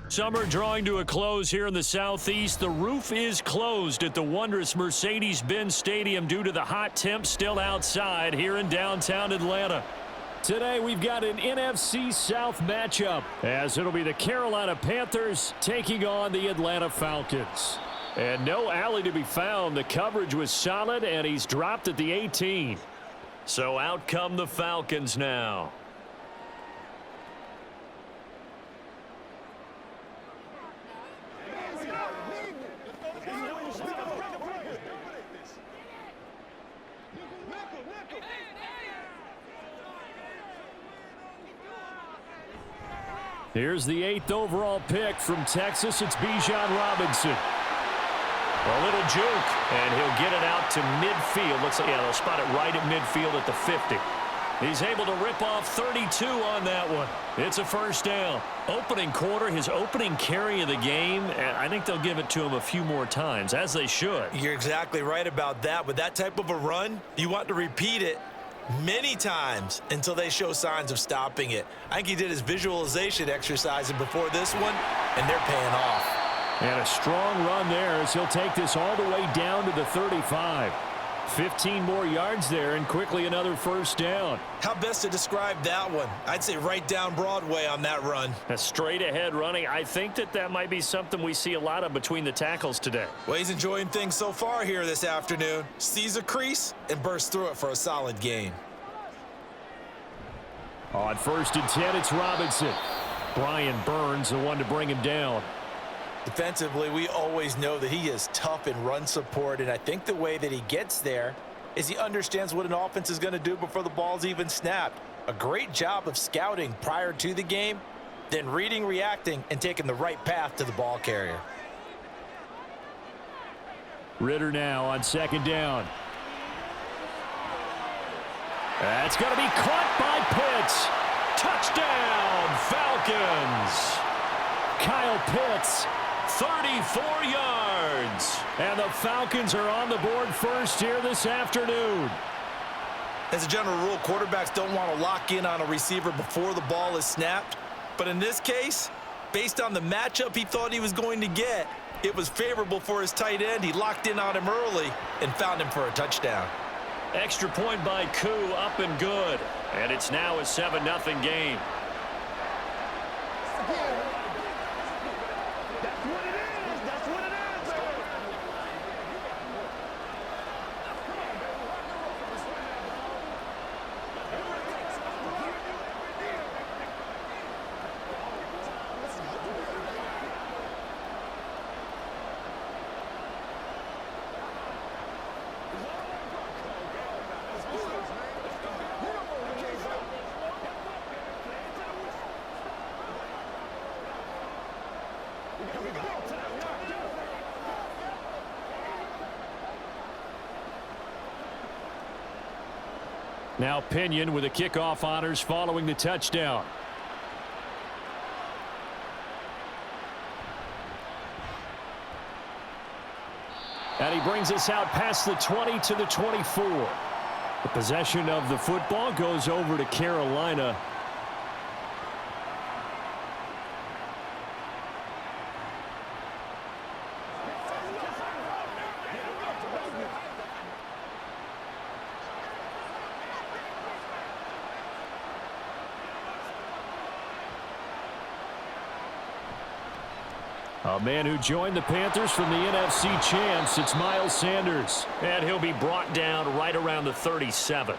Summer drawing to a close here in the Southeast. The roof is closed at the wondrous Mercedes-Benz Stadium due to the hot temps still outside here in downtown Atlanta. Today we've got an NFC South matchup as it'll be the Carolina Panthers taking on the Atlanta Falcons. And no alley to be found. The coverage was solid and he's dropped at the 18. So out come the Falcons now. Here's the 8th overall pick from Texas. It's Bijan Robinson. A little juke, and he'll get it out to midfield. Looks like, yeah, they'll spot it right at midfield at the 50. He's able to rip off 32 on that one. It's a first down. Opening quarter, his opening carry of the game, and I think they'll give it to him a few more times, as they should. You're exactly right about that. With that type of a run, you want to repeat it many times until they show signs of stopping it. I think he did his visualization exercise before this one, and they're paying off. And a strong run there as he'll take this all the way down to the 35. 15 more yards there and quickly another first down. How best to describe that one? I'd say right down Broadway on that run. A straight ahead running. I think that might be something we see a lot of between the tackles today. Well, he's enjoying things so far here this afternoon. Sees a crease and bursts through it for a solid gain. On 1st and 10, it's Robinson. Brian Burns, the one to bring him down. Defensively, we always know that he is tough in run support, and I think the way that he gets there is he understands what an offense is going to do before the ball's even snapped. A great job of scouting prior to the game, then reading, reacting, and taking the right path to the ball carrier. Ritter now on 2nd down. That's going to be caught by Pitts. Touchdown, Falcons. Kyle Pitts, 34 yards. And the Falcons are on the board first here this afternoon. As a general rule, quarterbacks don't want to lock in on a receiver before the ball is snapped. But in this case, based on the matchup he thought he was going to get, it was favorable for his tight end. He locked in on him early and found him for a touchdown. Extra point by Koo, up and good. And it's now a 7-0 game. Now Pinion with the kickoff honors following the touchdown. And he brings us out past the 20 to the 24. The possession of the football goes over to Carolina. A man who joined the Panthers from the NFC champs, it's Miles Sanders. And he'll be brought down right around the 37.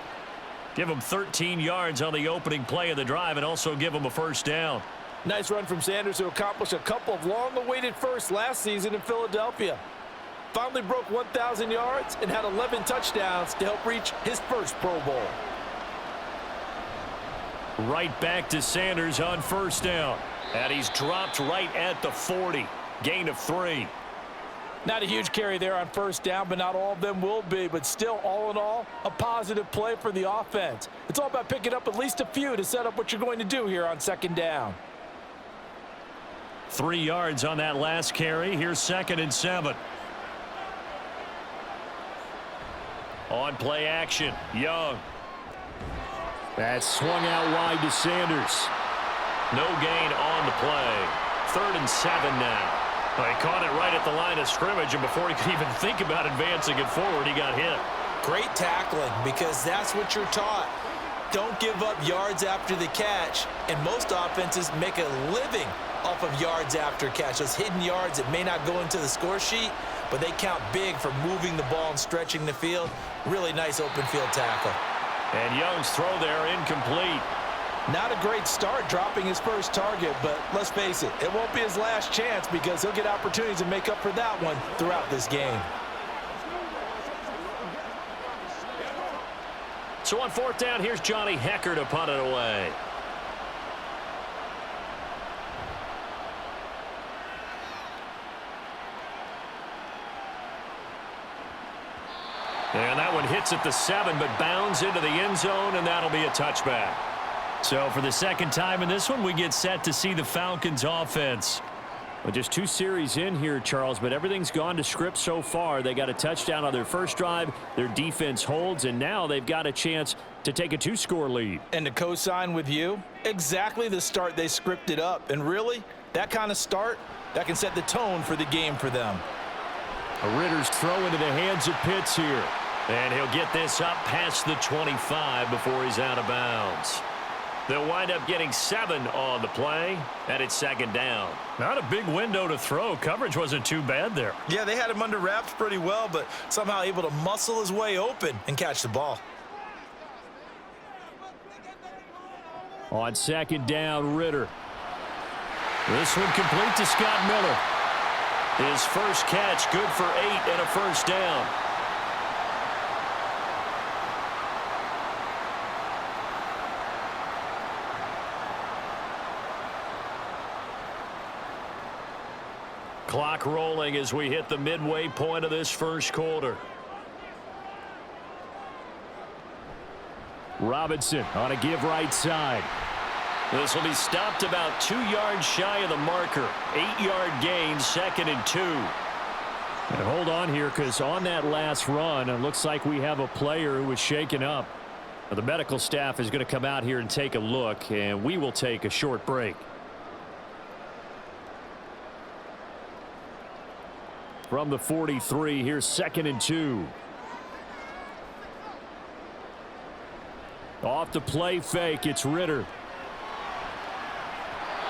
Give him 13 yards on the opening play of the drive and also give him a first down. Nice run from Sanders, who accomplished a couple of long-awaited firsts last season in Philadelphia. Finally broke 1,000 yards and had 11 touchdowns to help reach his first Pro Bowl. Right back to Sanders on first down. And he's dropped right at the 40. Gain of 3. Not a huge carry there on first down, but not all of them will be. But still, all in all, a positive play for the offense. It's all about picking up at least a few to set up what you're going to do here on 2nd down. 3 yards on that last carry. Here's 2nd and 7. On play action, Young. That's swung out wide to Sanders. No gain on the play. 3rd and 7 now. Well, he caught it right at the line of scrimmage, and before he could even think about advancing it forward, he got hit. Great tackling, because that's what you're taught. Don't give up yards after the catch, and most offenses make a living off of yards after catch. Those hidden yards that may not go into the score sheet, but they count big for moving the ball and stretching the field. Really nice open field tackle. And Young's throw there incomplete. Not a great start dropping his first target, but let's face it, it won't be his last chance because he'll get opportunities to make up for that one throughout this game. So on 4th down, here's Johnny Hecker to punt it away. And that one hits at the 7, but bounds into the end zone, and that'll be a touchback. So for the second time in this one, we get set to see the Falcons offense. Well, just 2 series in here, Charles, but everything's gone to script so far. They got a touchdown on their first drive. Their defense holds, and now they've got a chance to take a 2-score lead. And to co-sign with you, exactly the start they scripted up. And really, that kind of start, that can set the tone for the game for them. A Ritter's throw into the hands of Pitts here. And he'll get this up past the 25 before he's out of bounds. They'll wind up getting 7 on the play, and it's 2nd down. Not a big window to throw. Coverage wasn't too bad there. Yeah, they had him under wraps pretty well, but somehow able to muscle his way open and catch the ball. On 2nd down, Ritter. This one complete to Scott Miller. His first catch, good for 8 and a first down. Clock rolling as we hit the midway point of this first quarter. Robinson on a give right side. This will be stopped about 2 yards shy of the marker. 8-yard gain, 2nd and 2. And hold on here, because on that last run, it looks like we have a player who was shaken up. Now, the medical staff is going to come out here and take a look, and we will take a short break. From the 43, here's 2nd and 2. Off the play fake, it's Ritter.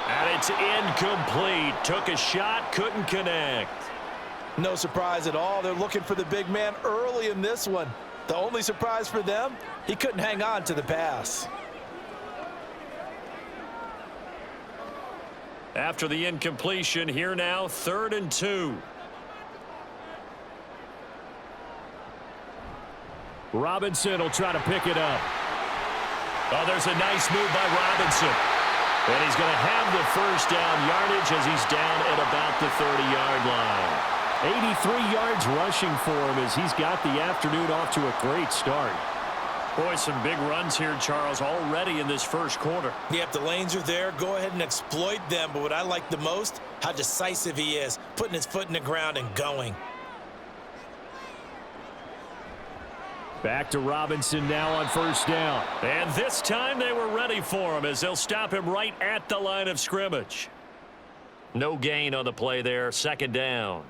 And it's incomplete. Took a shot, couldn't connect. No surprise at all. They're looking for the big man early in this one. The only surprise for them, he couldn't hang on to the pass. After the incompletion, here now, 3rd and 2. Robinson will try to pick it up. Oh, there's a nice move by Robinson. And he's going to have the first down yardage as he's down at about the 30-yard line. 83 yards rushing for him as he's got the afternoon off to a great start. Boy, some big runs here, Charles, already in this first quarter. Yeah, if the lanes are there, go ahead and exploit them. But what I like the most, how decisive he is, putting his foot in the ground and going. Back to Robinson now on first down. And this time they were ready for him as they'll stop him right at the line of scrimmage. No gain on the play there, 2nd down.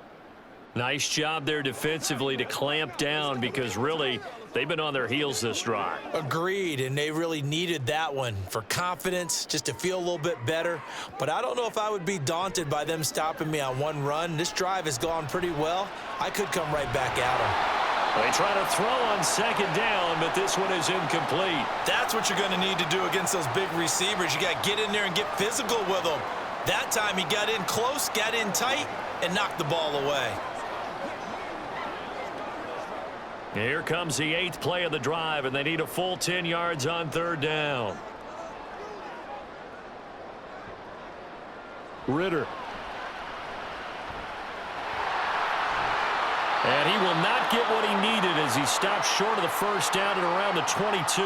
Nice job there defensively to clamp down because really they've been on their heels this drive. Agreed, and they really needed that one for confidence, just to feel a little bit better. But I don't know if I would be daunted by them stopping me on one run. This drive has gone pretty well. I could come right back at them. They try to throw on 2nd down, but this one is incomplete. That's what you're going to need to do against those big receivers. You got to get in there and get physical with them. That time he got in close, got in tight, and knocked the ball away. Here comes the 8th play of the drive, and they need a full 10 yards on 3rd down. Ritter. And he will not get what he needed as he stopped short of the first down at around the 22.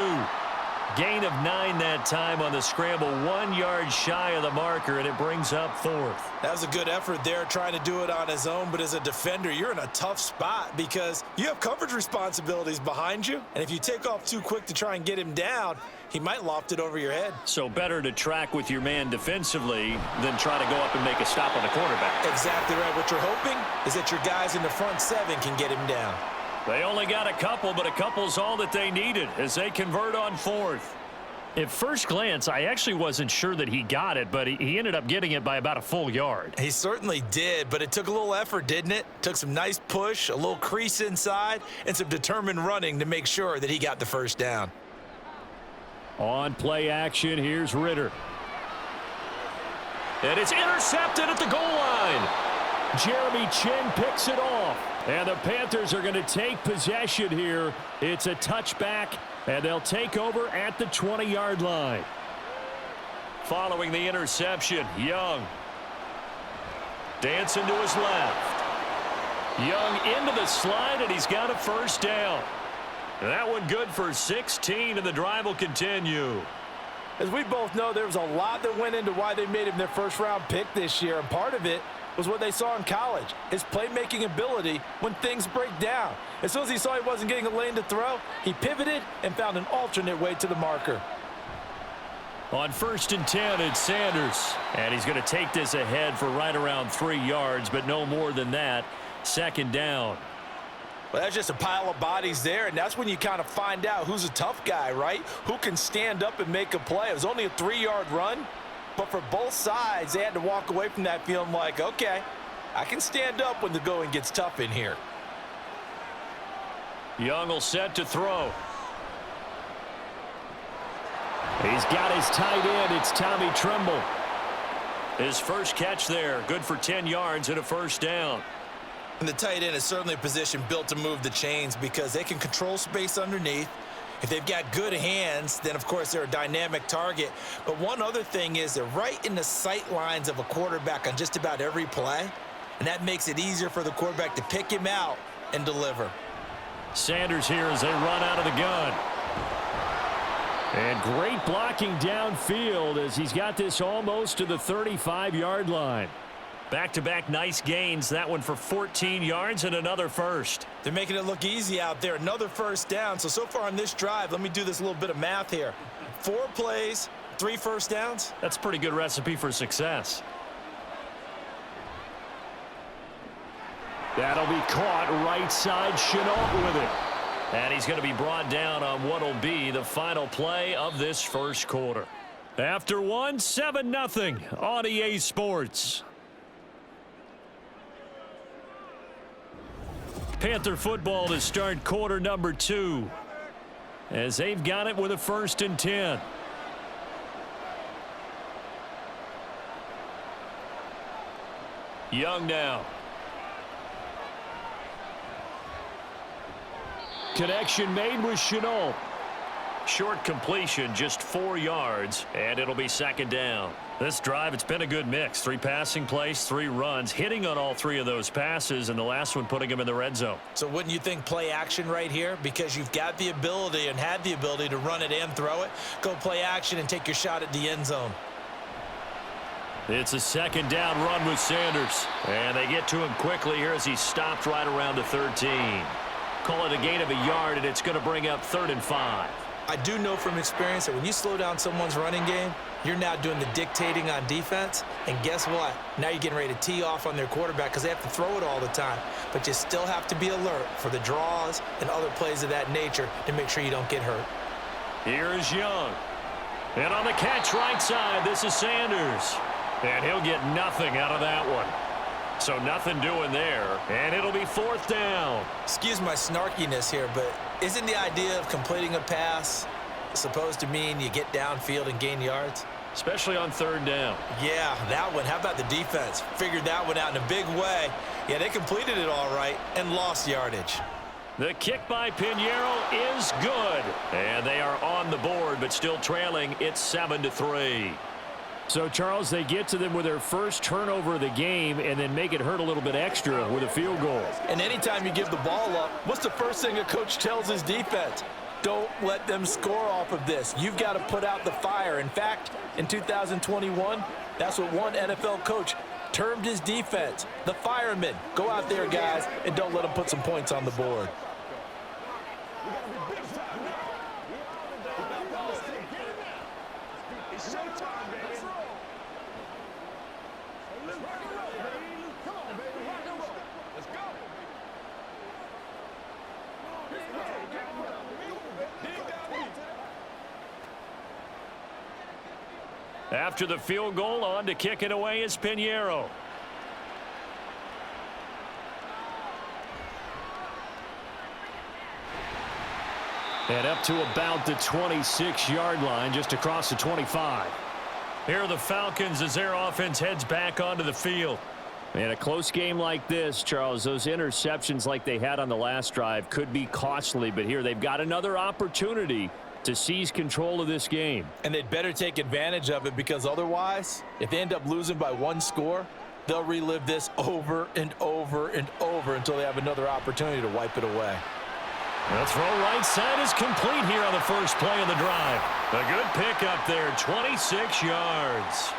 Gain of 9 that time on the scramble, 1 yard shy of the marker, and it brings up 4th. That was a good effort there trying to do it on his own, but as a defender, you're in a tough spot because you have coverage responsibilities behind you, and if you take off too quick to try and get him down, he might loft it over your head. So better to track with your man defensively than try to go up and make a stop on the quarterback. Exactly right. What you're hoping is that your guys in the front seven can get him down. They only got a couple, but a couple's all that they needed as they convert on fourth. At first glance, I actually wasn't sure that he got it, but he ended up getting it by about a full yard. He certainly did, but it took a little effort, didn't it? Took some nice push, a little crease inside, and some determined running to make sure that he got the first down. On play action, here's Ritter. And it's intercepted at the goal line. Jeremy Chin picks it off. And the Panthers are going to take possession here. It's a touchback, and they'll take over at the 20-yard line. Following the interception, Young. Dancing to his left. Young into the slide, and he's got a first down. That one good for 16, and the drive will continue. As we both know, there was a lot that went into why they made him their first-round pick this year, and part of it was what they saw in college, his playmaking ability when things break down. As soon as he saw he wasn't getting a lane to throw, he pivoted and found an alternate way to the marker. On 1st and 10, it's Sanders. And he's going to take this ahead for right around 3 yards, but no more than that. 2nd down. Well, that's just a pile of bodies there, and that's when you kind of find out who's a tough guy, right? Who can stand up and make a play. It was only a 3-yard run. But for both sides, they had to walk away from that feeling like, okay, I can stand up when the going gets tough in here. Young will set to throw. He's got his tight end. It's Tommy Tremble. His first catch there, good for 10 yards and a first down. And the tight end is certainly a position built to move the chains because they can control space underneath. If they've got good hands, then, of course, they're a dynamic target. But one other thing is they're right in the sight lines of a quarterback on just about every play, and that makes it easier for the quarterback to pick him out and deliver. Sanders here as they run out of the gun. And great blocking downfield as he's got this almost to the 35-yard line. Back-to-back nice gains. That one for 14 yards and another first. They're making it look easy out there. Another first down. So far on this drive, let me do this little bit of math here. 4 plays, 3 first downs. That's a pretty good recipe for success. That'll be caught right side. Chenault with it. And he's going to be brought down on what will be the final play of this first quarter. After one, 7-0 on EA Sports. Panther football to start quarter number 2 as they've got it with a 1st and 10. Young now. Connection made with Chenault. Short completion, just 4 yards, and it'll be 2nd down. This drive, it's been a good mix. 3 passing plays, 3 runs, hitting on all 3 of those passes, and the last one putting him in the red zone. So wouldn't you think play action right here? Because you've got the ability and had the ability to run it and throw it. Go play action and take your shot at the end zone. It's a 2nd down run with Sanders. And they get to him quickly here as he stopped right around the 13. Call it a gain of a yard, and it's going to bring up 3rd and 5. I do know from experience that when you slow down someone's running game, you're now doing the dictating on defense. And guess what? Now you're getting ready to tee off on their quarterback because they have to throw it all the time. But you still have to be alert for the draws and other plays of that nature to make sure you don't get hurt. Here is Young. And on the catch right side, this is Sanders. And he'll get nothing out of that one. So nothing doing there. And it'll be 4th down. Excuse my snarkiness here, but isn't the idea of completing a pass supposed to mean you get downfield and gain yards? Especially on 3rd down. Yeah, that one. How about the defense? Figured that one out in a big way. Yeah, they completed it all right and lost yardage. The kick by Pinheiro is good. And they are on the board, but still trailing. It's 7-3. So, Charles, they get to them with their first turnover of the game and then make it hurt a little bit extra with a field goal. And anytime you give the ball up, what's the first thing a coach tells his defense? Don't let them score off of this. You've got to put out the fire. In fact, in 2021, that's what one NFL coach termed his defense, the firemen. Go out there, guys, and don't let them put some points on the board. After the field goal, on to kick it away is Pinheiro. And up to about the 26-yard line, just across the 25. Here are the Falcons as their offense heads back onto the field. In a close game like this, Charles, those interceptions like they had on the last drive could be costly, but here they've got another opportunity to seize control of this game. And they'd better take advantage of it, because otherwise, if they end up losing by one score, they'll relive this over and over and over until they have another opportunity to wipe it away. The throw right side is complete here on the first play of the drive. A good pickup there, 26 yards.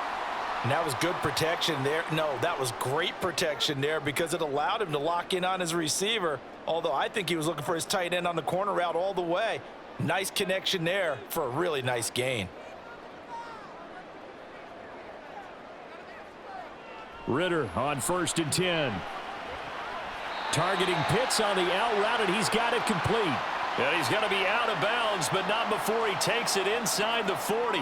And that was good protection there. No, that was great protection there, because it allowed him to lock in on his receiver, although I think he was looking for his tight end on the corner route all the way. Nice connection there for a really nice gain. Ritter on 1st and 10. Targeting Pitts on the out route, and he's got it complete. And he's going to be out of bounds, but not before he takes it inside the 40.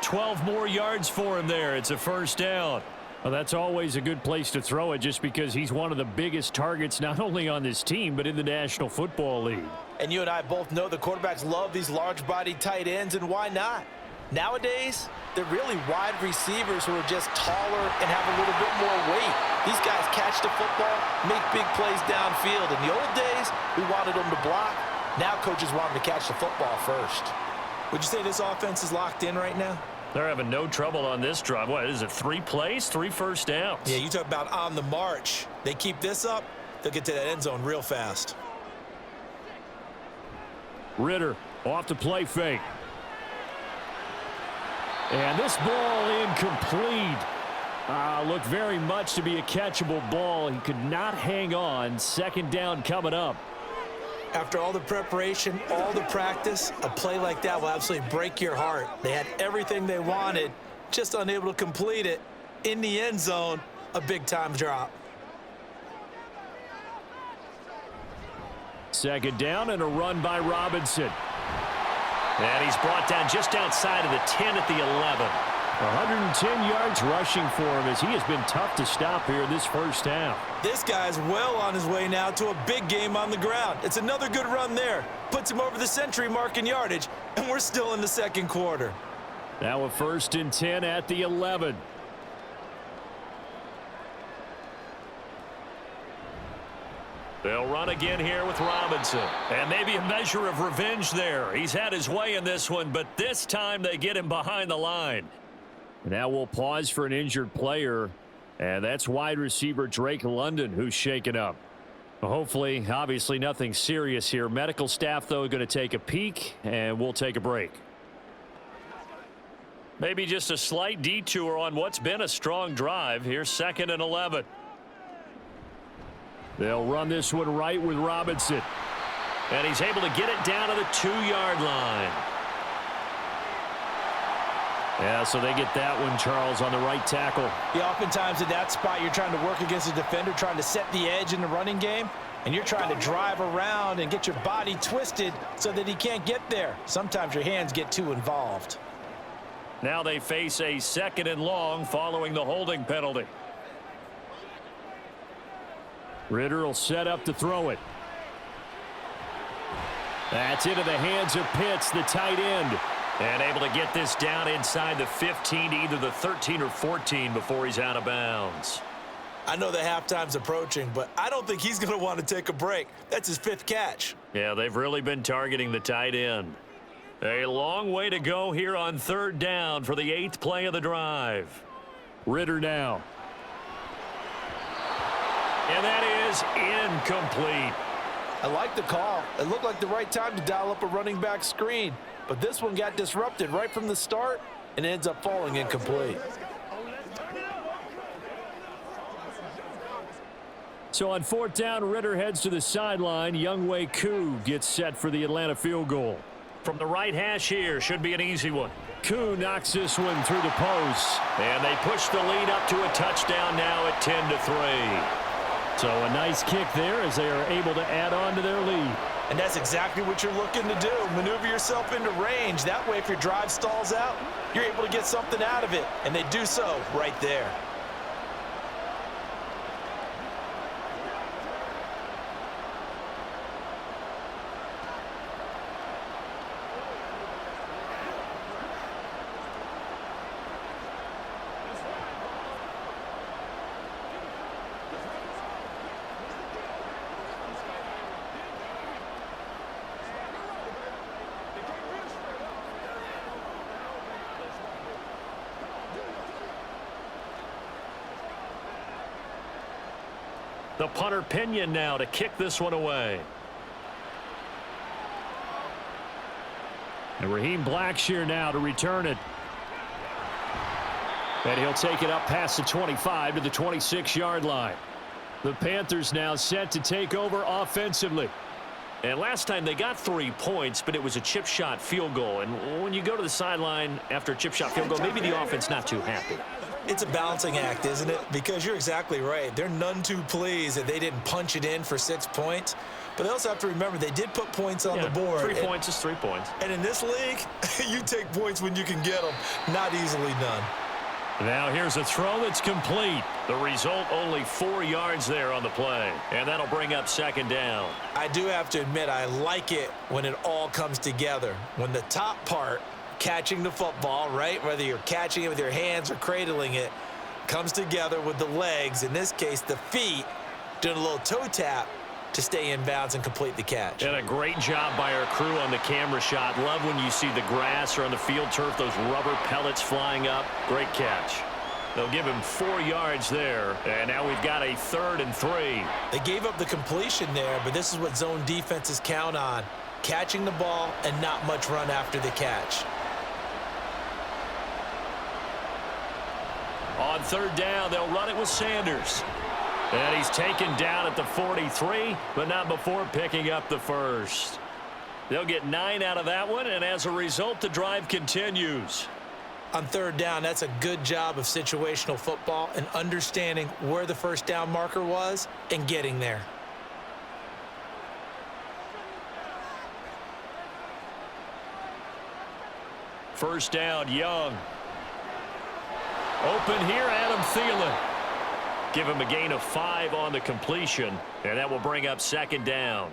12 more yards for him there. It's a first down. Well, that's always a good place to throw it, just because he's one of the biggest targets not only on this team but in the National Football League. And you and I both know the quarterbacks love these large-bodied tight ends, and why not? Nowadays, they're really wide receivers who are just taller and have a little bit more weight. These guys catch the football, make big plays downfield. In the old days, we wanted them to block. Now coaches want them to catch the football first. Would you say this offense is locked in right now? They're having no trouble on this drive. What is it, 3 plays, 3 first downs? Yeah, you talk about on the march. They keep this up, they'll get to that end zone real fast. Ritter off the play fake. And this ball incomplete. Looked very much to be a catchable ball. He could not hang on. 2nd down coming up. After all the preparation, all the practice, a play like that will absolutely break your heart. They had everything they wanted, just unable to complete it. In the end zone, a big-time drop. 2nd down and a run by Robinson. And he's brought down just outside of the 10 at the 11. 110 yards rushing for him, as he has been tough to stop here this first half. This guy's well on his way now to a big game on the ground. It's another good run there. Puts him over the century mark in yardage, and we're still in the 2nd quarter. Now a 1st and 10 at the 11. They'll run again here with Robinson. And maybe a measure of revenge there. He's had his way in this one, but this time they get him behind the line. Now we'll pause for an injured player, and that's wide receiver Drake London, who's shaken up. Hopefully, obviously nothing serious here. Medical staff, though, going to take a peek, and we'll take a break. Maybe just a slight detour on what's been a strong drive. Here's 2nd and 11. They'll run this one right with Robinson. And he's able to get it down to the 2-yard line. Yeah, so they get that one, Charles, on the right tackle. Yeah, oftentimes in that spot, you're trying to work against a defender, trying to set the edge in the running game, and you're trying to drive around and get your body twisted so that he can't get there. Sometimes your hands get too involved. Now they face a 2nd and long following the holding penalty. Ritter will set up to throw it. That's into the hands of Pitts, the tight end. And able to get this down inside the 15 to either the 13 or 14 before he's out of bounds. I know the halftime's approaching, but I don't think he's going to want to take a break. That's his 5th catch. Yeah, they've really been targeting the tight end. A long way to go here on 3rd down for the 8th play of the drive. Ritter now. And that is incomplete. I like the call. It looked like the right time to dial up a running back screen, but this one got disrupted right from the start and ends up falling incomplete. So on 4th down, Ritter heads to the sideline. Younghoe Koo gets set for the Atlanta field goal. From the right hash here, should be an easy one. Koo knocks this one through the post. And they push the lead up to a touchdown now at 10-3. So a nice kick there as they are able to add on to their lead. And that's exactly what you're looking to do. Maneuver yourself into range. That way, if your drive stalls out, you're able to get something out of it. And they do so right there. The punter Pinion now to kick this one away. And Raheem Blackshear now to return it. And he'll take it up past the 25 to the 26-yard line. The Panthers now set to take over offensively. And last time they got 3 points, but it was a chip shot field goal. And when you go to the sideline after a chip shot field goal, maybe the offense not too happy. It's a balancing act, isn't it? Because you're exactly right. They're none too pleased that they didn't punch it in for 6 points. But they also have to remember they did put points on the board. 3 points is 3 points. And in this league, you take points when you can get them. Not easily done. Now here's a throw that's complete. The result, only 4 yards there on the play. And that'll bring up second down. I do have to admit, I like it when it all comes together. When the top part, catching the football, right, whether you're catching it with your hands or cradling it, comes together with the legs, in this case the feet, doing a little toe tap to stay in bounds and complete the catch. And a great job by our crew on the camera shot. Love when you see the grass or on the field turf, those rubber pellets flying up. Great catch. They'll give him 4 yards there, and now we've got a 3rd and 3. They gave up the completion there, but this is what zone defenses count on, catching the ball and not much run after the catch. On 3rd down, they'll run it with Sanders. And he's taken down at the 43, but not before picking up the first. They'll get 9 out of that one, and as a result, the drive continues. On 3rd down, that's a good job of situational football and understanding where the first down marker was and getting there. First down, Young. Open here, Adam Thielen. Give him a gain of 5 on the completion, and that will bring up second down.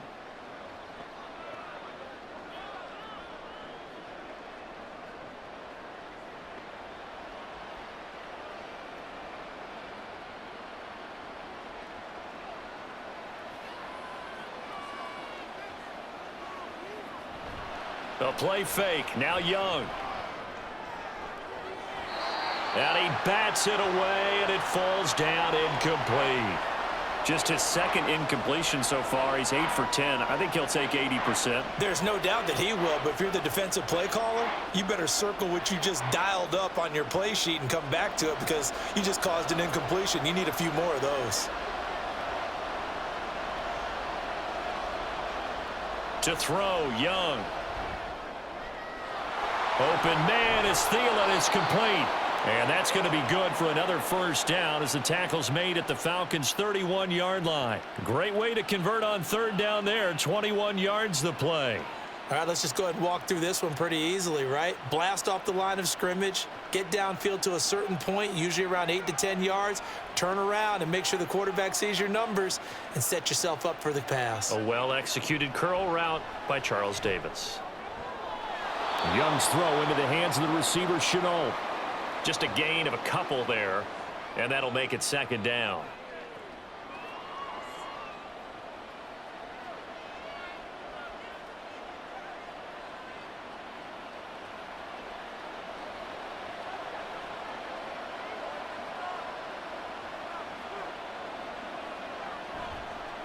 A play fake, now Young. And he bats it away, and it falls down incomplete. Just his 2nd incompletion so far. He's 8 for 10. I think he'll take 80%. There's no doubt that he will, but if you're the defensive play caller, you better circle what you just dialed up on your play sheet and come back to it because you just caused an incompletion. You need a few more of those. To throw, Young. Open man is Thielen. It's complete. And that's going to be good for another first down as the tackle's made at the Falcons' 31-yard line. Great way to convert on 3rd down there. 21 yards the play. All right, let's just go ahead and walk through this one pretty easily, right? Blast off the line of scrimmage, get downfield to a certain point, usually around 8 to 10 yards, turn around and make sure the quarterback sees your numbers and set yourself up for the pass. A well-executed curl route by Charles Davis. Young's throw into the hands of the receiver, Chenault. Just a gain of a couple there, and that'll make it second down.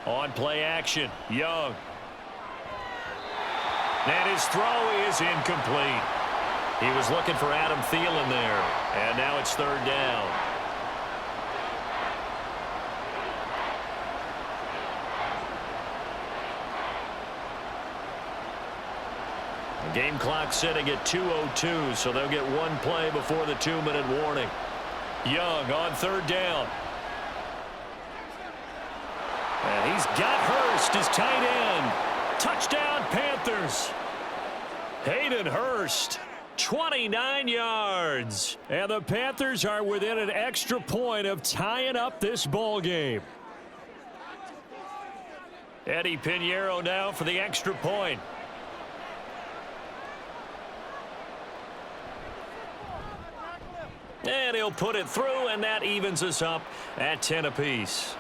On play action, Young. And his throw is incomplete. He was looking for Adam Thielen there, and now it's 3rd down. The game clock sitting at 2:02, so they'll get one play before the 2-minute warning. Young on 3rd down. And he's got Hurst, his tight end. Touchdown, Panthers. Hayden Hurst, 29 yards. And the Panthers are within an extra point of tying up this ball game. Eddie Pinheiro now for the extra point. And he'll put it through, and that evens us up at 10 apiece.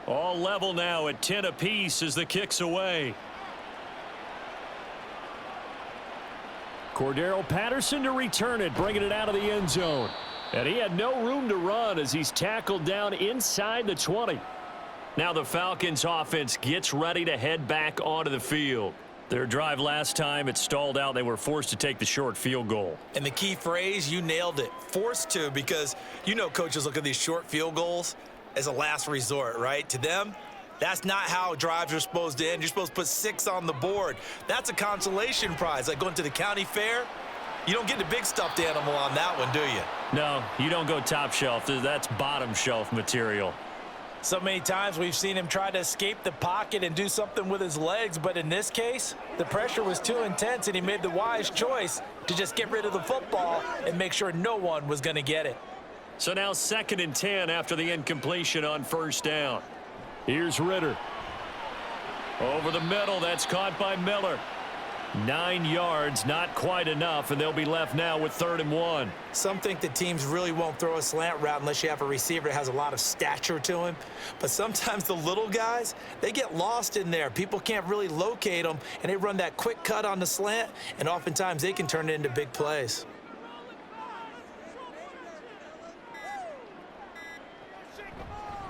All level now at 10 apiece as the kick's away. Cordero Patterson to return it, bringing it out of the end zone. And he had no room to run as he's tackled down inside the 20. Now the Falcons offense gets ready to head back onto the field. Their drive last time, it stalled out. They were forced to take the short field goal. And the key phrase, you nailed it, forced to, because you know coaches look at these short field goals as a last resort, right? To them, that's not how drives are supposed to end. You're supposed to put 6 on the board. That's a consolation prize. Like going to the county fair, you don't get the big stuffed animal on that one, do you? No, you don't go top shelf. That's bottom shelf material. So many times we've seen him try to escape the pocket and do something with his legs, but in this case, the pressure was too intense and he made the wise choice to just get rid of the football and make sure no one was going to get it. So now 2nd and 10 after the incompletion on first down. Here's Ritter. Over the middle, that's caught by Miller. 9 yards, not quite enough, and they'll be left now with 3rd and 1. Some think that teams really won't throw a slant route unless you have a receiver that has a lot of stature to him. But sometimes the little guys, they get lost in there. People can't really locate them, and they run that quick cut on the slant, and oftentimes they can turn it into big plays.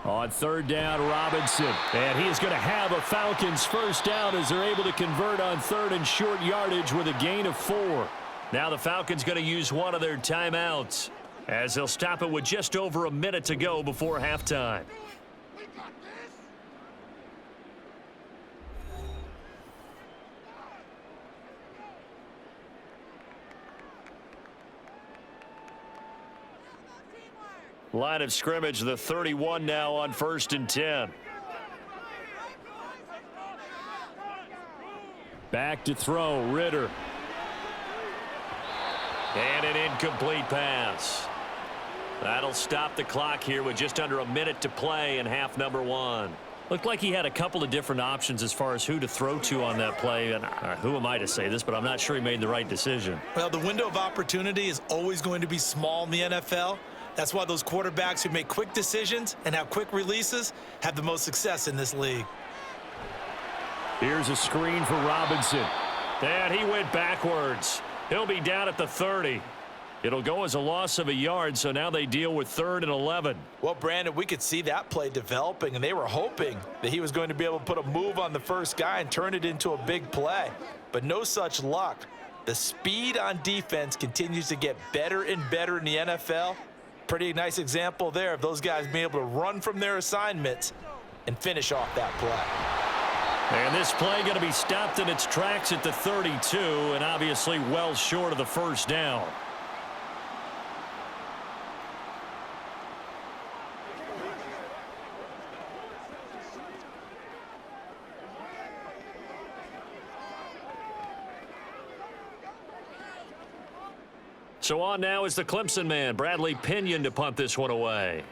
On 3rd down, Robinson. And he is going to have a Falcons first down as they're able to convert on 3rd and short yardage with a gain of 4. Now the Falcons going to use one of their timeouts as they'll stop it with just over a minute to go before halftime. Line of scrimmage, the 31 now on 1st and 10. Back to throw, Ritter. And an incomplete pass. That'll stop the clock here with just under a minute to play in half number 1. Looked like he had a couple of different options as far as who to throw to on that play. And who am I to say this, but I'm not sure he made the right decision. Well, the window of opportunity is always going to be small in the NFL. That's why those quarterbacks who make quick decisions and have quick releases have the most success in this league. Here's a screen for Robinson. And he went backwards. He'll be down at the 30. It'll go as a loss of a yard, so now they deal with 3rd and 11. Well, Brandon, we could see that play developing, and they were hoping that he was going to be able to put a move on the first guy and turn it into a big play. But no such luck. The speed on defense continues to get better and better in the NFL. Pretty nice example there of those guys being able to run from their assignments and finish off that play. And this play going to be stopped in its tracks at the 32, and obviously well short of the first down. So on now is the Clemson man, Bradley Pinion, to punt this one away.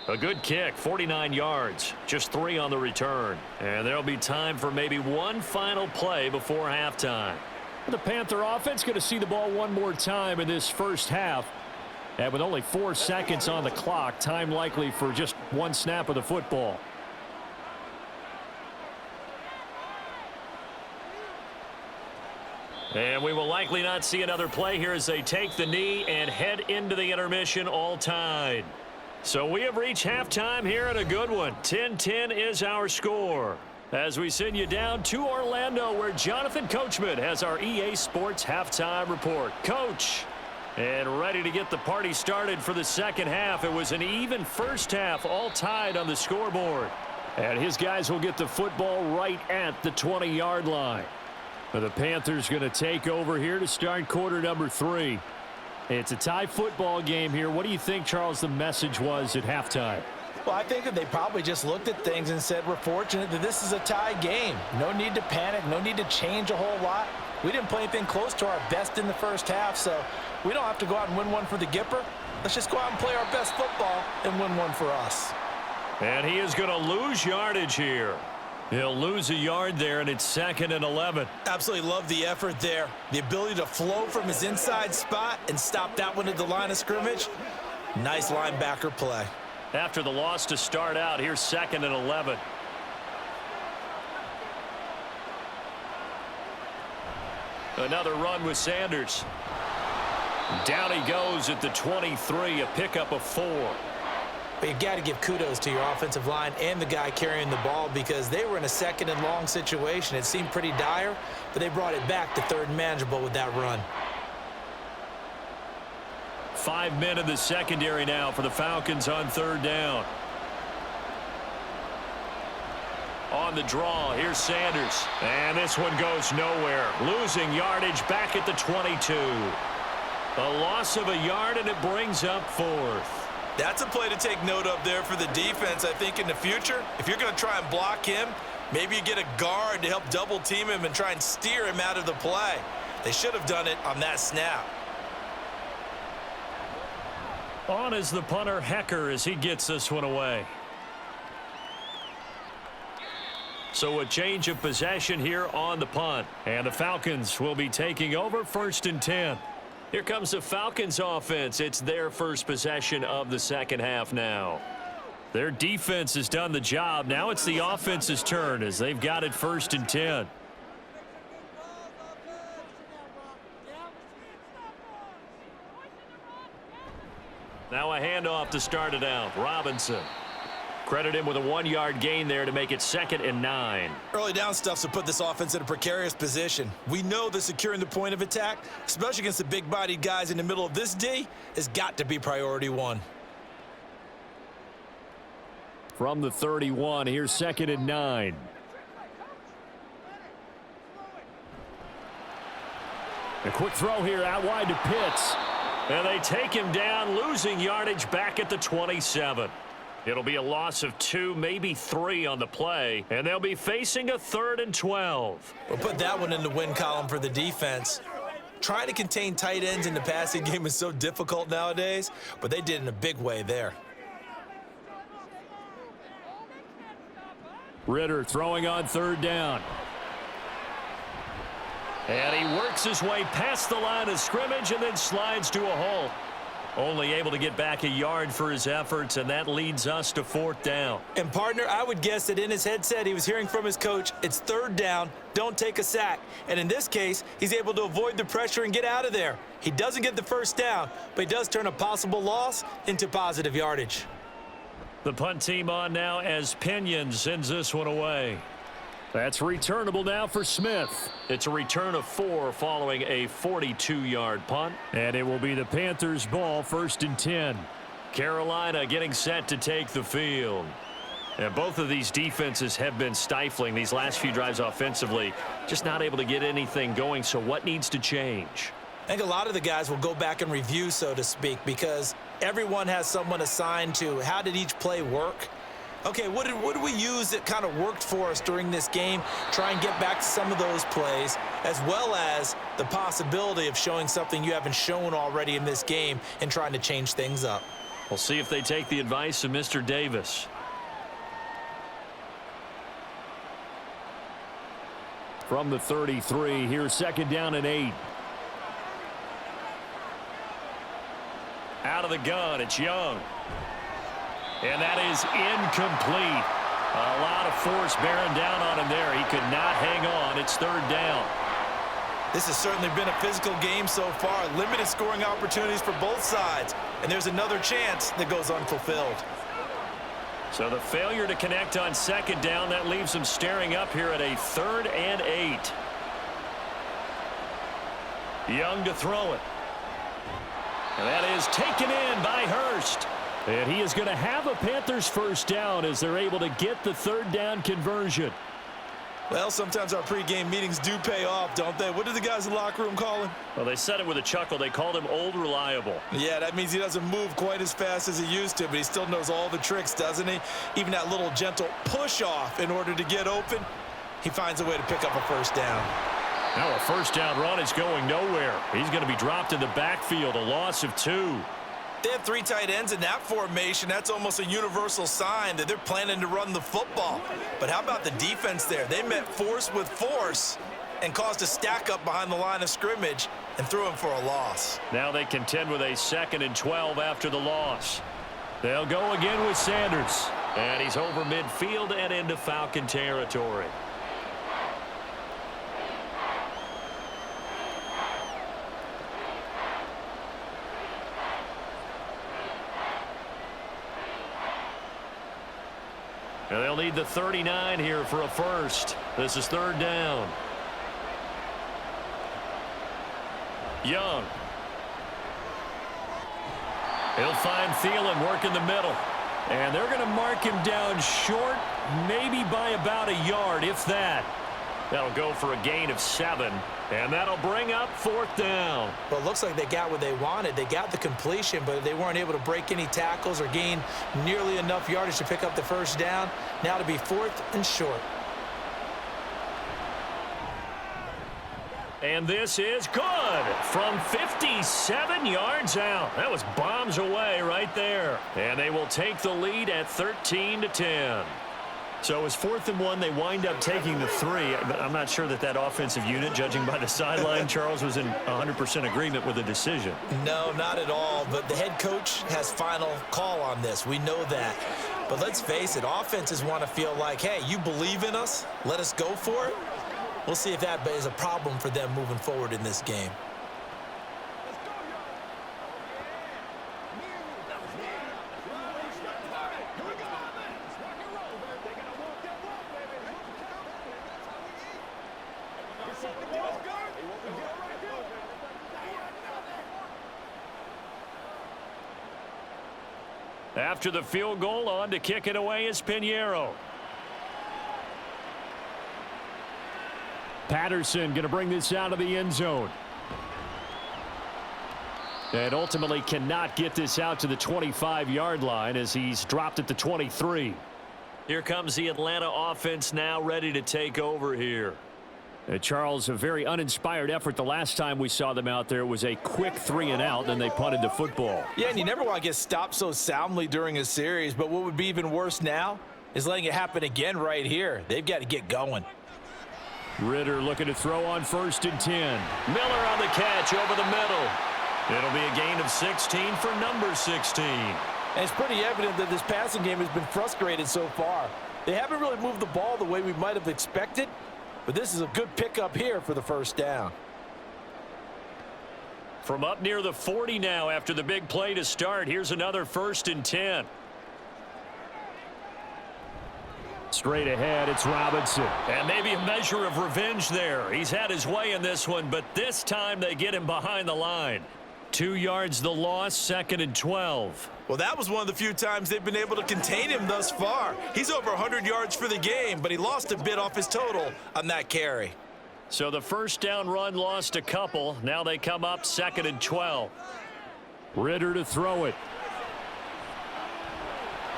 A good kick, 49 yards, just 3 on the return. And there'll be time for maybe one final play before halftime. The Panther offense going to see the ball one more time in this first half. And with only 4 seconds on the clock, time likely for just one snap of the football. And we will likely not see another play here as they take the knee and head into the intermission all tied. So we have reached halftime here in a good one. 10-10 is our score. As we send you down to Orlando, where Jonathan Coachman has our EA Sports halftime report. Coach, and ready to get the party started for the second half. It was an even first half, all tied on the scoreboard. And his guys will get the football right at the 20-yard line. The Panthers going to take over here to start quarter number 3. It's a tie football game here. What do you think, Charles, the message was at halftime? Well, I think that they probably just looked at things and said, we're fortunate that this is a tie game. No need to panic, no need to change a whole lot. We didn't play anything close to our best in the first half, so we don't have to go out and win one for the Gipper. Let's just go out and play our best football and win one for us. And he is going to lose yardage here. He'll lose a yard there, and it's 2nd and 11. Absolutely love the effort there. The ability to flow from his inside spot and stop that one at the line of scrimmage. Nice linebacker play. After the loss to start out, here's 2nd and 11. Another run with Sanders. Down he goes at the 23, a pickup of 4. But you've got to give kudos to your offensive line and the guy carrying the ball because they were in a 2nd and long situation. It seemed pretty dire, but they brought it back to 3rd and manageable with that run. 5 men in the secondary now for the Falcons on 3rd down. On the draw, here's Sanders. And this one goes nowhere. Losing yardage back at the 22. A loss of a yard, and it brings up 4th. That's a play to take note of there for the defense. I think in the future, if you're going to try and block him, maybe you get a guard to help double team him and try and steer him out of the play. They should have done it on that snap. On is the punter, Hecker, as he gets this one away. So a change of possession here on the punt. And the Falcons will be taking over 1st and 10. Here comes the Falcons offense. It's their first possession of the second half now. Their defense has done the job. Now it's the offense's turn as they've got it 1st and 10. Now a handoff to start it out. Robinson. Credit him with a 1-yard gain there to make it 2nd and 9. Early down stuff to put this offense in a precarious position. We know that securing the point of attack, especially against the big-bodied guys in the middle of this D, has got to be priority 1. From the 31, here's 2nd and 9. A quick throw here out wide to Pitts. And they take him down, losing yardage back at the 27. It'll be a loss of 2, maybe 3 on the play, and they'll be facing a 3rd and 12. We'll put that one in the win column for the defense. Trying to contain tight ends in the passing game is so difficult nowadays, but they did in a big way there. Ritter throwing on 3rd down. And he works his way past the line of scrimmage and then slides to a halt. Only able to get back a yard for his efforts, and that leads us to 4th down. And, partner, I would guess that in his headset he was hearing from his coach, it's 3rd down, don't take a sack. And in this case, he's able to avoid the pressure and get out of there. He doesn't get the 1st down, but he does turn a possible loss into positive yardage. The punt team on now as Pinion sends this one away. That's returnable now for Smith. It's a return of 4 following a 42-yard punt. And it will be the Panthers' ball, 1st and 10. Carolina getting set to take the field. And both of these defenses have been stifling these last few drives offensively. Just not able to get anything going, so what needs to change? I think a lot of the guys will go back and review, so to speak, because everyone has someone assigned to how did each play work. Okay, what did we use that kind of worked for us during this game? Try and get back to some of those plays, as well as the possibility of showing something you haven't shown already in this game and trying to change things up. We'll see if they take the advice of Mr. Davis. from the 33. Here's 2nd down and 8. Out of the gun, it's Young. And that is incomplete. A lot of force bearing down on him there. He could not hang on. It's 3rd down. This has certainly been a physical game so far. Limited scoring opportunities for both sides. And there's another chance that goes unfulfilled. So the failure to connect on 2nd down, that leaves them staring up here at a 3rd and 8. Young to throw it. And that is taken in by Hurst. And he is going to have a Panthers 1st down as they're able to get the 3rd down conversion. Well, sometimes our pregame meetings do pay off, don't they? What did the guys in the locker room call him? Well, they said it with a chuckle. They called him Old Reliable. Yeah, that means he doesn't move quite as fast as he used to, but he still knows all the tricks, doesn't he? Even that little gentle push-off in order to get open, he finds a way to pick up a 1st down. Now a 1st down run is going nowhere. He's going to be dropped in the backfield, a loss of 2. They have 3 tight ends in that formation. That's almost a universal sign that they're planning to run the football. But how about the defense there? They met force with force and caused a stack up behind the line of scrimmage and threw him for a loss. Now they contend with a 2nd and 12 after the loss. They'll go again with Sanders. And he's over midfield and into Falcon territory. And they'll need the 39 here for a 1st. This is 3rd down. Young. He'll find Thielen working the middle. And they're going to mark him down short, maybe by about a yard, if that. That'll go for a gain of 7. And that'll bring up 4th down. Well, it looks like they got what they wanted. They got the completion, but they weren't able to break any tackles or gain nearly enough yardage to pick up the 1st down. Now to be 4th and short. And this is good from 57 yards out. That was bombs away right there. And they will take the lead at 13-10. So it's 4th and 1. They wind up taking the 3. But I'm not sure that that offensive unit, judging by the sideline, Charles, was in 100% agreement with the decision. No, not at all. But the head coach has final call on this. We know that. But let's face it, offenses want to feel like, hey, you believe in us? Let us go for it. We'll see if that is a problem for them moving forward in this game. After the field goal, on to kick it away is Pinheiro. Patterson going to bring this out of the end zone. And ultimately cannot get this out to the 25-yard line as he's dropped at the 23. Here comes the Atlanta offense now ready to take over here. Charles, a very uninspired effort. The last time we saw them out there was a quick 3-and-out, then they punted the football. Yeah, and you never want to get stopped so soundly during a series, but what would be even worse now is letting it happen again right here. They've got to get going. Ritter looking to throw on 1st and 10. Miller on the catch over the middle. It'll be a gain of 16 for number 16. And it's pretty evident that this passing game has been frustrated so far. They haven't really moved the ball the way we might have expected, but this is a good pickup here for the 1st down. From up near the 40 now after the big play to start, here's another 1st and 10. Straight ahead, it's Robinson. And maybe a measure of revenge there. He's had his way in this one, but this time they get him behind the line. 2 yards the loss, 2nd and 12. Well, that was one of the few times they've been able to contain him thus far. He's over 100 yards for the game, but he lost a bit off his total on that carry. So the 1st down run lost a couple. Now they come up 2nd and 12. Ritter to throw it.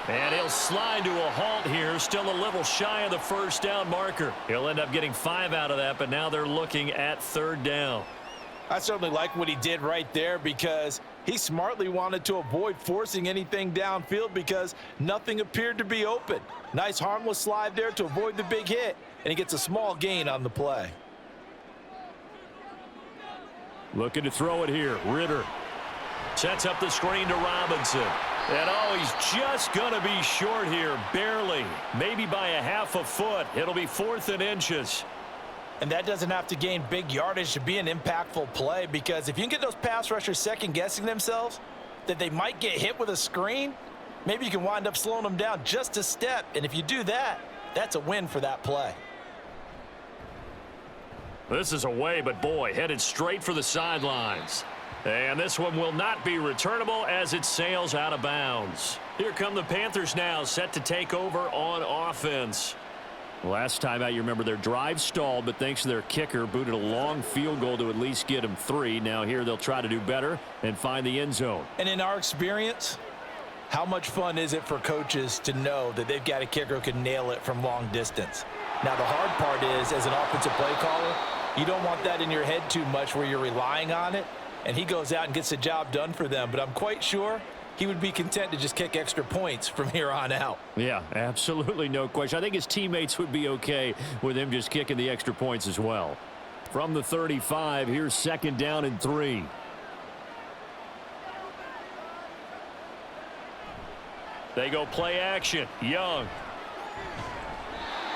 And he'll slide to a halt here. Still a little shy of the 1st down marker. He'll end up getting 5 out of that, but now they're looking at 3rd down. I certainly like what he did right there because he smartly wanted to avoid forcing anything downfield because nothing appeared to be open. Nice harmless slide there to avoid the big hit, and he gets a small gain on the play. Looking to throw it here. Ritter sets up the screen to Robinson. And oh, he's just going to be short here, barely. Maybe by a half a foot. It'll be 4th and inches. And that doesn't have to gain big yardage to be an impactful play, because if you can get those pass rushers second-guessing themselves that they might get hit with a screen, maybe you can wind up slowing them down just a step. And if you do that, that's a win for that play. This is away, but boy, headed straight for the sidelines. And this one will not be returnable as it sails out of bounds. Here come the Panthers now, set to take over on offense. Last time out, you remember their drive stalled, but thanks to their kicker, booted a long field goal to at least get them 3. Now here they'll try to do better and find the end zone. And in our experience, how much fun is it for coaches to know that they've got a kicker who can nail it from long distance? Now, the hard part is, as an offensive play caller, you don't want that in your head too much where you're relying on it. And he goes out and gets the job done for them. But I'm quite sure he would be content to just kick extra points from here on out. Yeah, absolutely no question. I think his teammates would be okay with him just kicking the extra points as well. From the 35, here's 2nd down and 3. They go play action. Young.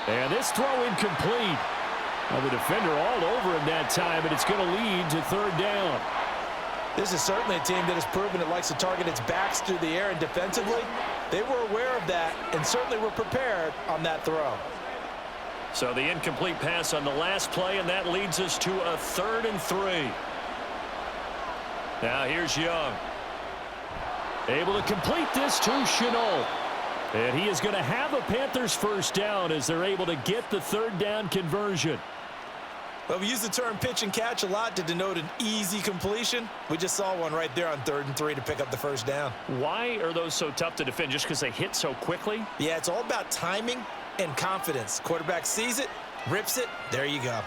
And this throw incomplete. Well, the defender all over him that time, but it's going to lead to 3rd down. This is certainly a team that has proven it likes to target its backs through the air, and defensively, they were aware of that and certainly were prepared on that throw. So the incomplete pass on the last play, and that leads us to a 3rd and 3. Now here's Young. Able to complete this to Chenault. And he is going to have a Panthers 1st down as they're able to get the 3rd down conversion. Well, we use the term pitch and catch a lot to denote an easy completion. We just saw one right there on 3rd and 3 to pick up the 1st down. Why are those so tough to defend? Just because they hit so quickly? Yeah, it's all about timing and confidence. Quarterback sees it, rips it, there you go.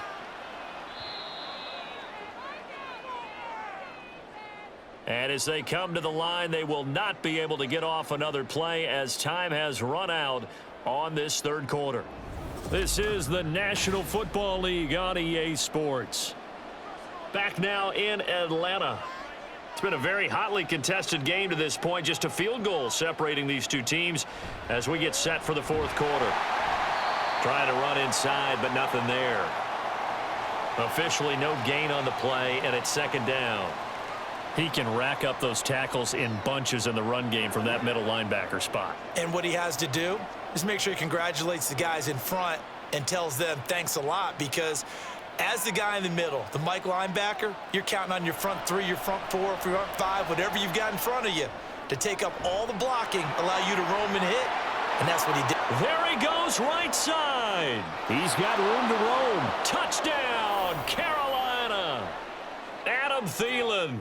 And as they come to the line, they will not be able to get off another play as time has run out on this 3rd quarter. This is the National Football League on EA Sports. Back now in Atlanta. It's been a very hotly contested game to this point. Just a field goal separating these two teams as we get set for the 4th quarter. Trying to run inside, but nothing there. Officially no gain on the play, and it's 2nd down. He can rack up those tackles in bunches in the run game from that middle linebacker spot. And what he has to do is make sure he congratulates the guys in front and tells them thanks a lot, because as the guy in the middle, the Mike linebacker, you're counting on your front 3, your front 4, your front 5, whatever you've got in front of you to take up all the blocking, allow you to roam and hit, and that's what he did. There he goes, right side. He's got room to roam. Touchdown, Carolina. Adam Thielen.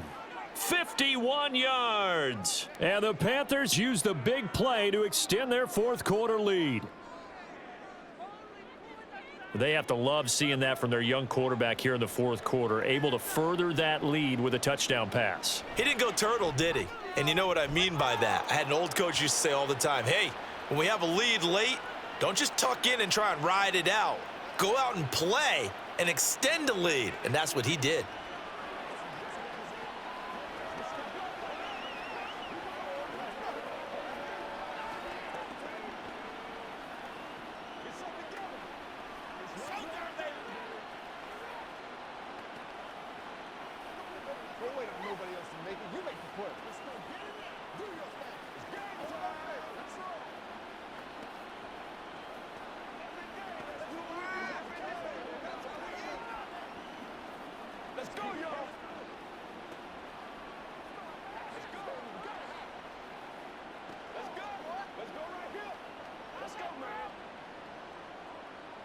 51 yards. And the Panthers use the big play to extend their 4th quarter lead. They have to love seeing that from their young quarterback here in the 4th quarter, able to further that lead with a touchdown pass. He didn't go turtle, did he? And you know what I mean by that. I had an old coach used to say all the time, hey, when we have a lead late, don't just tuck in and try and ride it out. Go out and play and extend the lead. And that's what he did.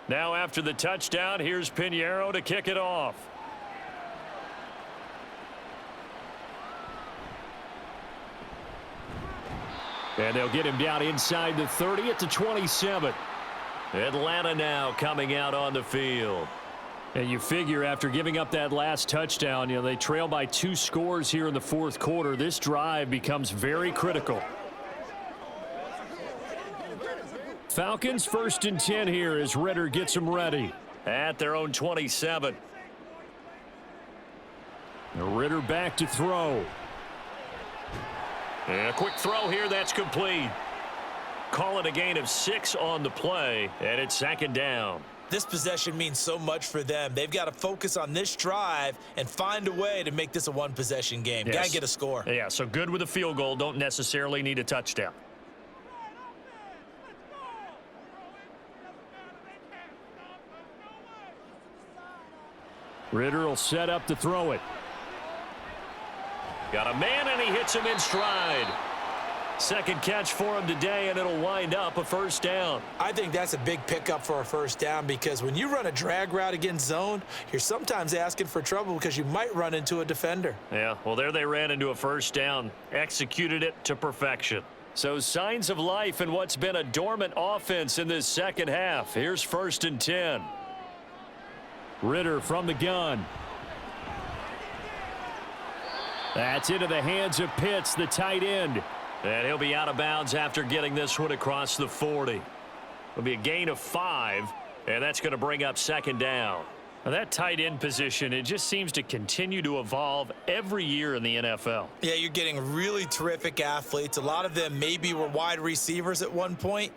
Now after the touchdown, here's Pinheiro to kick it off. And they'll get him down inside the 30 at the 27. Atlanta now coming out on the field. And you figure after giving up that last touchdown, they trail by 2 scores here in the 4th quarter. This drive becomes very critical. Falcons 1st and 10 here as Ritter gets them ready at their own 27. Ritter back to throw. And a quick throw here, that's complete. Call it a gain of 6 on the play, and it's second down. This possession means so much for them. They've got to focus on this drive and find a way to make this a one-possession game. Yes. Got to get a score. Yeah, so good with a field goal. Don't necessarily need a touchdown. Ritter will set up to throw it. Got a man, and he hits him in stride. Second catch for him today, and it'll wind up a first down. I think that's a big pickup for a first down because when you run a drag route against zone, you're sometimes asking for trouble because you might run into a defender. Yeah, well, there they ran into a first down. Executed it to perfection. So signs of life in what's been a dormant offense in this second half. Here's 1st and 10. Ritter from the gun. That's into the hands of Pitts, the tight end. And he'll be out of bounds after getting this one across the 40. It'll be a gain of 5, and that's going to bring up second down. Now that tight end position, it just seems to continue to evolve every year in the NFL. Yeah, you're getting really terrific athletes. A lot of them maybe were wide receivers at one point.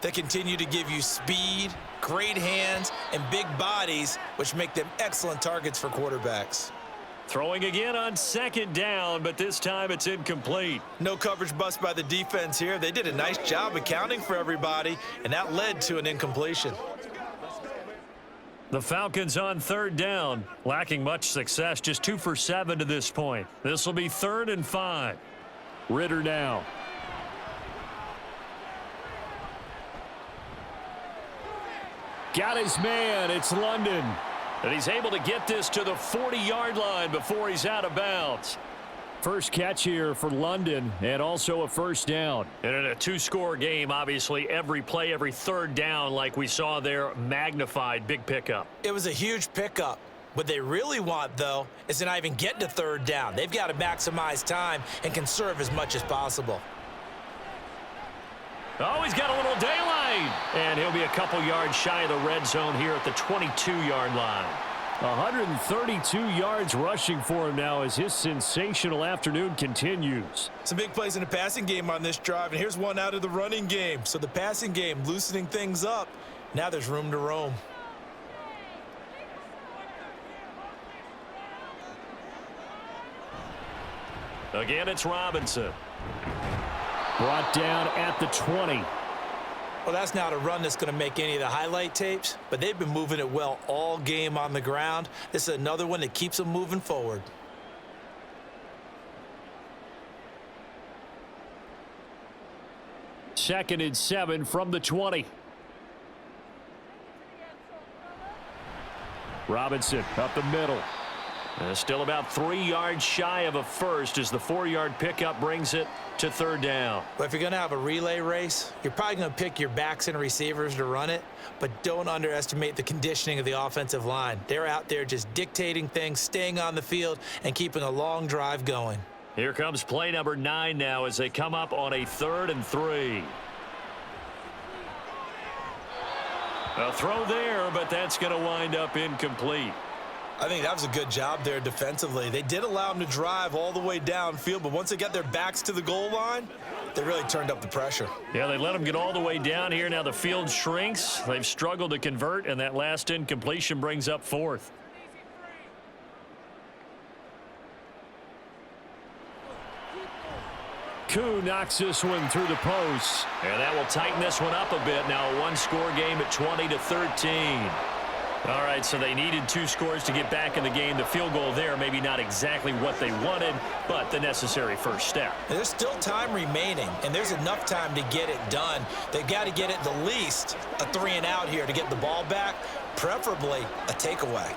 They continue to give you speed, great hands, and big bodies, which make them excellent targets for quarterbacks. Throwing again on second down, but this time it's incomplete. No coverage bust by the defense here. They did a nice job accounting for everybody, and that led to an incompletion. The Falcons on third down, lacking much success, just 2 for 7 to this point. This will be 3rd and 5. Ritter now. Got his man. It's London. And he's able to get this to the 40-yard line before he's out of bounds. First catch here for London, and also a first down. And in a 2-score game, obviously, every play, every third down, like we saw there, magnified, big pickup. It was a huge pickup. What they really want, though, is to not even get to third down. They've got to maximize time and conserve as much as possible. Oh, he's got a little daylight. And he'll be a couple yards shy of the red zone here at the 22-yard line. 132 yards rushing for him now as his sensational afternoon continues. Some big plays in the passing game on this drive, and here's one out of the running game. So the passing game loosening things up. Now there's room to roam. Again, it's Robinson. Brought down at the 20. Well, that's not a run that's going to make any of the highlight tapes, but they've been moving it well all game on the ground. This is another one that keeps them moving forward. Second and 7 from the 20. Robinson up the middle. Still about 3 yards shy of a first as the 4-yard pickup brings it to third down. Well, if you're going to have a relay race, you're probably going to pick your backs and receivers to run it, but don't underestimate the conditioning of the offensive line. They're out there just dictating things, staying on the field, and keeping a long drive going. Here comes play number 9 now as they come up on a 3rd and 3. A throw there, but that's going to wind up incomplete. I think that was a good job there defensively. They did allow them to drive all the way downfield, but once they got their backs to the goal line, they really turned up the pressure. Yeah, they let them get all the way down here. Now the field shrinks. They've struggled to convert, and that last incompletion brings up 4th. Koo knocks this one through the post. And that will tighten this one up a bit. Now a 1-score game at 20-13. All right, so they needed 2 scores to get back in the game. The field goal there, maybe not exactly what they wanted, but the necessary first step. And there's still time remaining, and there's enough time to get it done. They've got to get it the least a 3-and-out here to get the ball back, preferably a takeaway.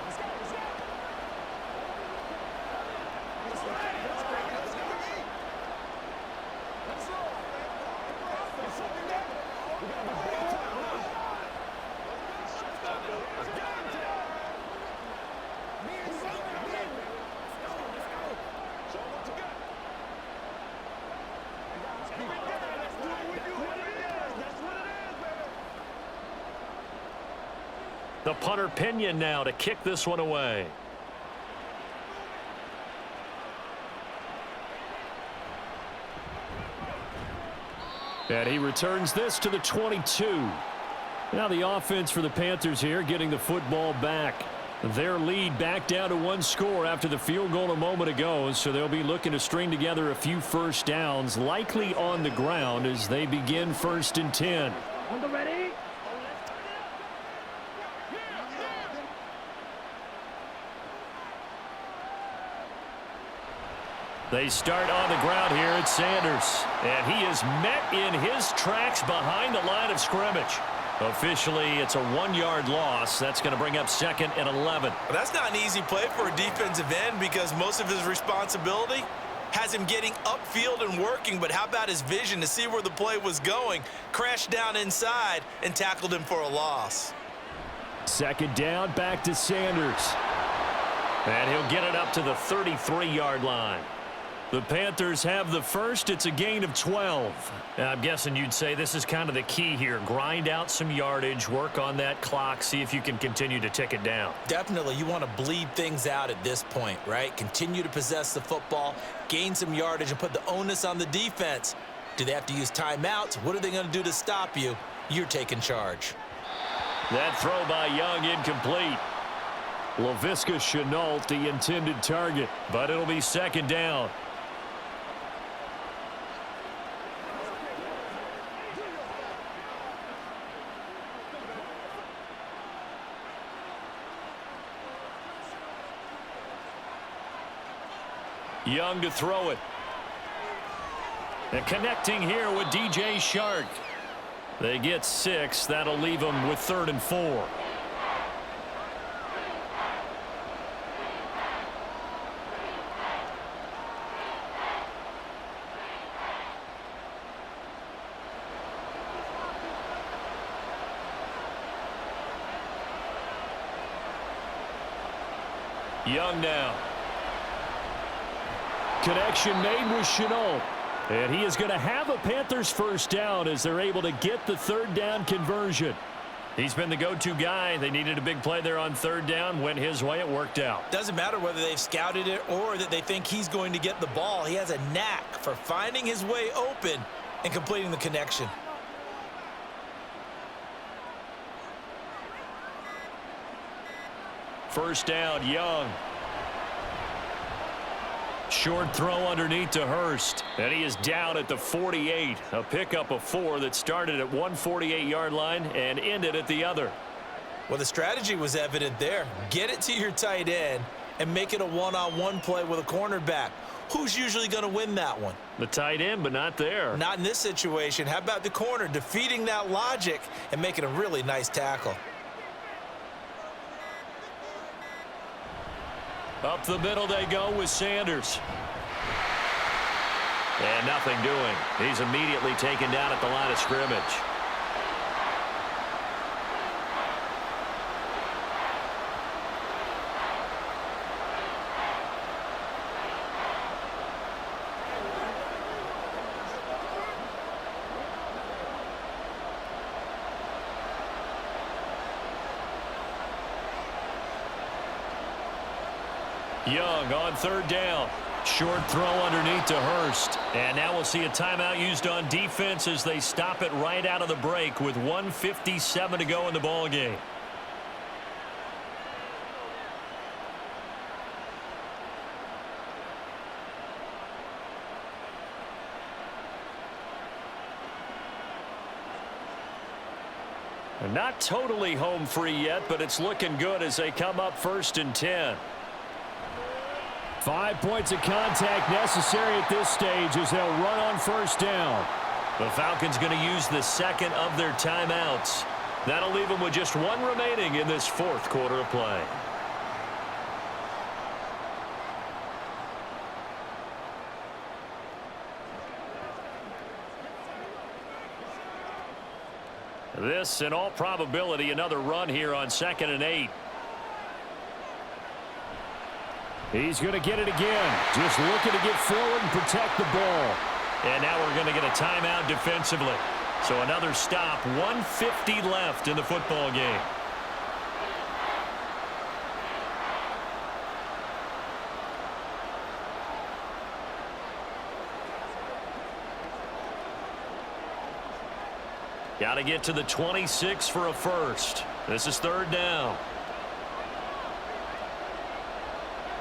The punter Pinion now to kick this one away. And he returns this to the 22. Now the offense for the Panthers here getting the football back. Their lead back down to one score after the field goal a moment ago, so they'll be looking to string together a few first downs, likely on the ground as they begin 1st and 10. Ready? They start on the ground here at Sanders, and he is met in his tracks behind the line of scrimmage. Officially, it's a 1-yard loss. That's going to bring up 2nd and 11. Well, that's not an easy play for a defensive end because most of his responsibility has him getting upfield and working, but how about his vision to see where the play was going, crashed down inside, and tackled him for a loss. 2nd down, back to Sanders. And he'll get it up to the 33-yard line. The Panthers have the first. It's a gain of 12. Now, I'm guessing you'd say this is kind of the key here. Grind out some yardage, work on that clock, see if you can continue to tick it down. Definitely, you want to bleed things out at this point, right? Continue to possess the football, gain some yardage, and put the onus on the defense. Do they have to use timeouts? What are they going to do to stop you? You're taking charge. That throw by Young incomplete. Laviska Shenault, the intended target, but it'll be 2nd down. Young to throw it. And connecting here with DJ Shark. They get 6. That'll leave them with 3rd and 4. Young now. Connection made with Shenault. And he is going to have a Panthers first down as they're able to get the 3rd down conversion. He's been the go-to guy. They needed a big play there on 3rd down. Went his way. It worked out. Doesn't matter whether they've scouted it or that they think he's going to get the ball. He has a knack for finding his way open and completing the connection. First down, Young. Short throw underneath to Hurst. And he is down at the 48. A pickup of 4 that started at one 48-yard line and ended at the other. Well, the strategy was evident there. Get it to your tight end and make it a one-on-one play with a cornerback. Who's usually going to win that one? The tight end, but not there. Not in this situation. How about the corner defeating that logic and making a really nice tackle? Up the middle they go with Sanders. And nothing doing. He's immediately taken down at the line of scrimmage. Young on 3rd down. Short throw underneath to Hurst. And now we'll see a timeout used on defense as they stop it right out of the break with 1:57 to go in the ball game. Not totally home free yet, but it's looking good as they come up 1st and 10. 5 points of contact necessary at this stage as they'll run on 1st down. The Falcons going to use the 2nd of their timeouts. That'll leave them with just 1 remaining in this 4th quarter of play. This, in all probability, another run here on 2nd and 8. He's going to get it again. Just looking to get forward and protect the ball. And now we're going to get a timeout defensively. So another stop. 1:50 left in the football game. Got to get to the 26 for a first. This is third down.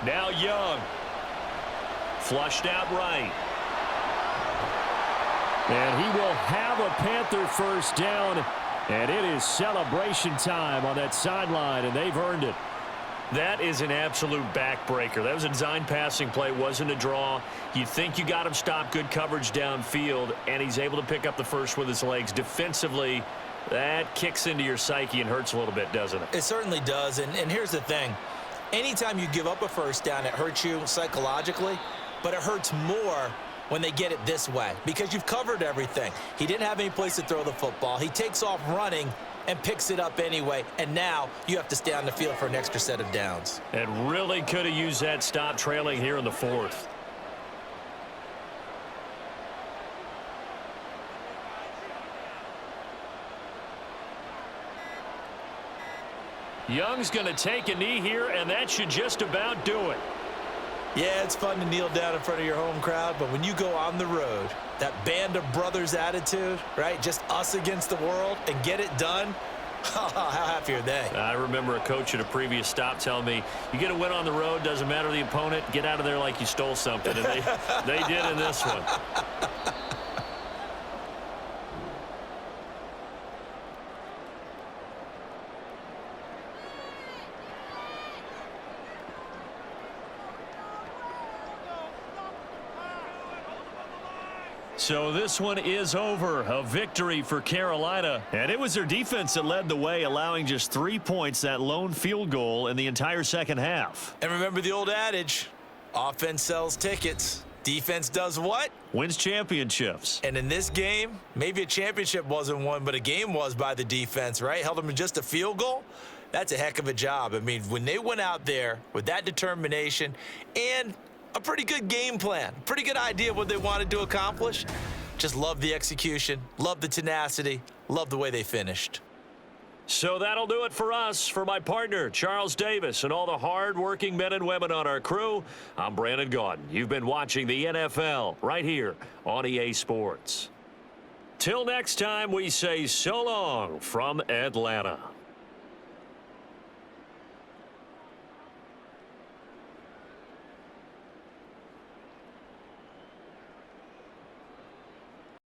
Now Young. Flushed out right. And he will have a Panther first down. And it is celebration time on that sideline, and they've earned it. That is an absolute backbreaker. That was a design passing play, wasn't a draw. You think you got him stopped, good coverage downfield, and he's able to pick up the first with his legs. Defensively, that kicks into your psyche and hurts a little bit, doesn't it? It certainly does, and here's the thing. Anytime you give up a first down, it hurts you psychologically, but it hurts more when they get it this way because you've covered everything. He didn't have any place to throw the football. He takes off running and picks it up anyway, and now you have to stay on the field for an extra set of downs. And really could have used that stop trailing here in the fourth. Young's going to take a knee here, and that should just about do it. Yeah, it's fun to kneel down in front of your home crowd, but when you go on the road, that band of brothers attitude, right, just us against the world, and get it done, how happy are they? I remember a coach at a previous stop telling me, you get a win on the road, doesn't matter the opponent, get out of there like you stole something, and they did in this one. So this one is over. A victory for Carolina. And it was their defense that led the way, allowing just 3 points, that lone field goal in the entire second half. And remember the old adage, offense sells tickets. Defense does what? Wins championships. And in this game, maybe a championship wasn't won, but a game was by the defense, right? Held them to just a field goal. That's a heck of a job. I mean, when they went out there with that determination and a pretty good game plan, pretty good idea of what they wanted to accomplish. Just love the execution, love the tenacity, love the way they finished. So that'll do it for us. For my partner, Charles Davis, and all the hard-working men and women on our crew, I'm Brandon Gaudin. You've been watching the NFL right here on EA Sports. Till next time, we say so long from Atlanta.